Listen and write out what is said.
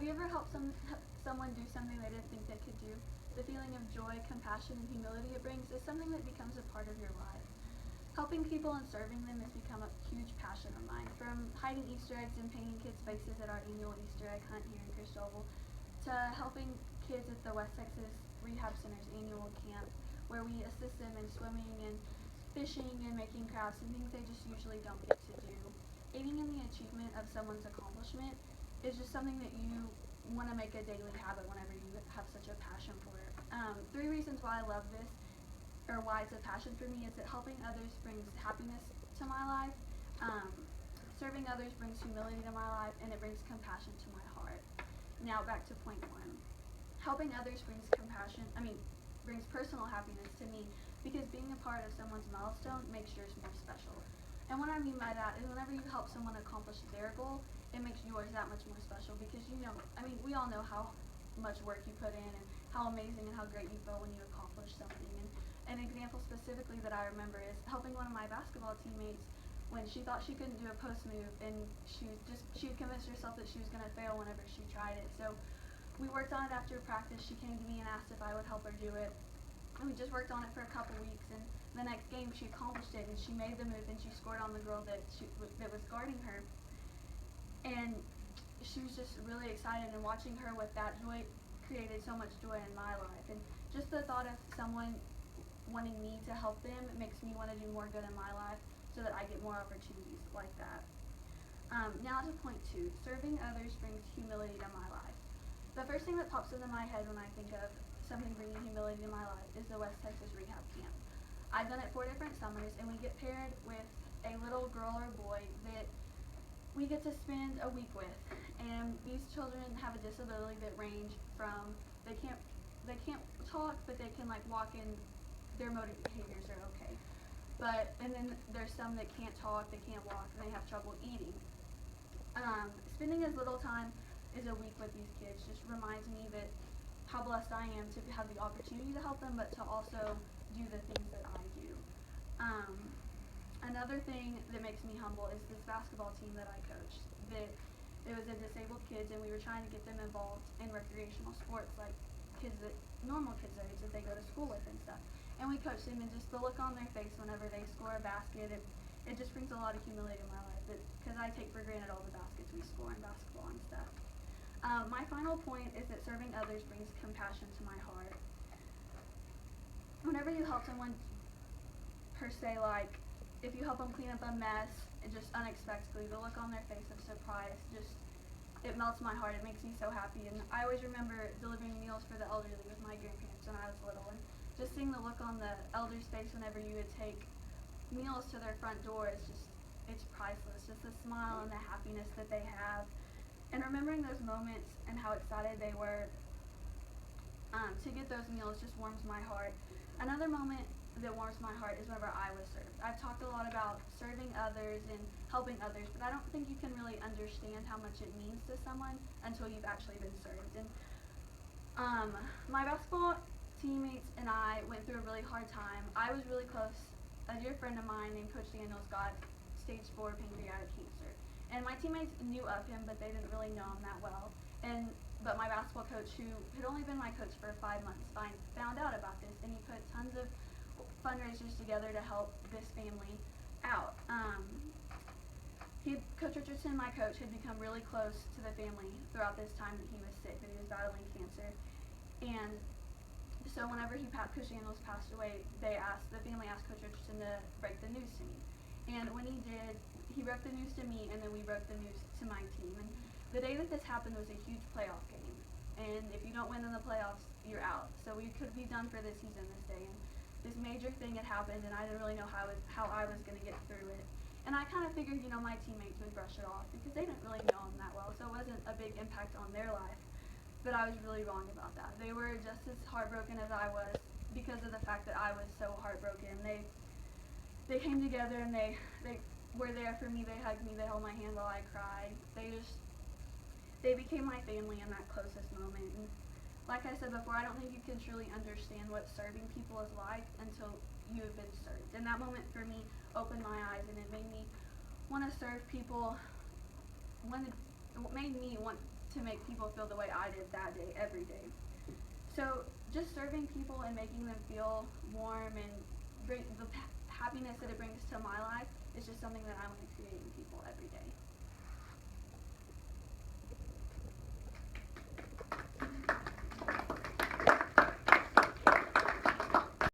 you ever helped someone do something they didn't think they could do? The feeling of joy, compassion, and humility it brings is something that becomes a part of your life. Helping people and serving them has become a huge passion of mine. From hiding Easter eggs and painting kids' faces at our annual Easter egg hunt here in Christoval, to helping kids at the West Texas Rehab Center's annual camp, where we assist them in swimming and fishing and making crafts and things they just usually don't get to do. Aiding in the achievement of someone's accomplishment is just something that you want to make a daily habit whenever you have such a passion for it. 3 reasons why I love this, or why it's a passion for me, is that helping others brings happiness to my life, serving others brings humility to my life, and it brings compassion to my heart. Now back to point 1. Helping others brings brings personal happiness to me, because being a part of someone's milestone makes yours more special. And what I mean by that is whenever you help someone accomplish their goal, it makes yours that much more special, because we all know how much work you put in and how amazing and how great you feel when you accomplish something. And an example specifically that I remember is helping one of my basketball teammates when she thought she couldn't do a post move, and she had convinced herself that she was going to fail whenever she tried it. So we worked on it after practice. She came to me and asked if I would help her do it. And we just worked on it for a couple weeks, and the next game she accomplished it, and she made the move, and she scored on the girl that was guarding her. And she was just really excited, and watching her with that joy created so much joy in my life. And just the thought of someone wanting me to help them, it makes me want to do more good in my life so that I get more opportunities like that. Now to point 2, serving others brings humility to my life. The first thing that pops into my head when I think of something bringing humility to my life is the West Texas Rehab Camp. I've done it 4 different summers, and we get paired with a little girl or boy that we get to spend a week with. And these children have a disability that range from they can't talk, but they can walk, and their motor behaviors are okay. And then there's some that can't talk, they can't walk, and they have trouble eating. Spending as little time as a week with these kids just reminds me that how blessed I am to have the opportunity to help them, but to also do the things that I do. Another thing that makes me humble is this basketball team that I coached. That it was a disabled kids, and we were trying to get them involved in recreational sports, like normal kids their age that they go to school with and stuff. And we coached them, and just the look on their face whenever they score a basket, it just brings a lot of humility in my life, because I take for granted all the baskets we score in basketball and stuff. My final point is that serving others brings compassion to my heart. Whenever you help someone, per se, if you help them clean up a mess, and just unexpectedly, the look on their face of surprise, it melts my heart. It makes me so happy. And I always remember delivering meals for the elderly with my grandparents when I was little, and just seeing the look on the elder's face whenever you would take meals to their front door it's priceless. Just the smile and the happiness that they have. And remembering those moments and how excited they were to get those meals just warms my heart. Another moment that warms my heart is whenever I was served. I've talked a lot about serving others and helping others, but I don't think you can really understand how much it means to someone until you've actually been served. And my basketball teammates and I went through a really hard time. I was really close. A dear friend of mine named Coach Daniels got stage 4 pancreatic cancer. And my teammates knew of him, but they didn't really know him that well. But my basketball coach, who had only been my coach for 5 months, found out about this, and he put tons of fundraisers together to help this family out. Coach Richardson, my coach, had become really close to the family throughout this time that he was sick, that he was battling cancer. And so whenever Coach Daniels passed away, the family asked Coach Richardson to break the news to me. And when he did, he broke the news to me, and then we broke the news to my team. And the day that this happened was a huge playoff game. And if you don't win in the playoffs, you're out. So we could be done for this season this day. And this major thing had happened, and I didn't really know how I was going to get through it. And I kind of figured, my teammates would brush it off, because they didn't really know him that well, so it wasn't a big impact on their life. But I was really wrong about that. They were just as heartbroken as I was, because of the fact that I was so heartbroken. They came together, and they were there for me. They hugged me. They held my hand while I cried. They became my family in that closest moment. And like I said before, I don't think you can truly understand what serving people is like until you have been served. And that moment for me opened my eyes, and it made me want to serve people. It made me want to make people feel the way I did that day every day. So just serving people and making them feel warm and bring the happiness that it brings to my life is just something that I want to create in people every day.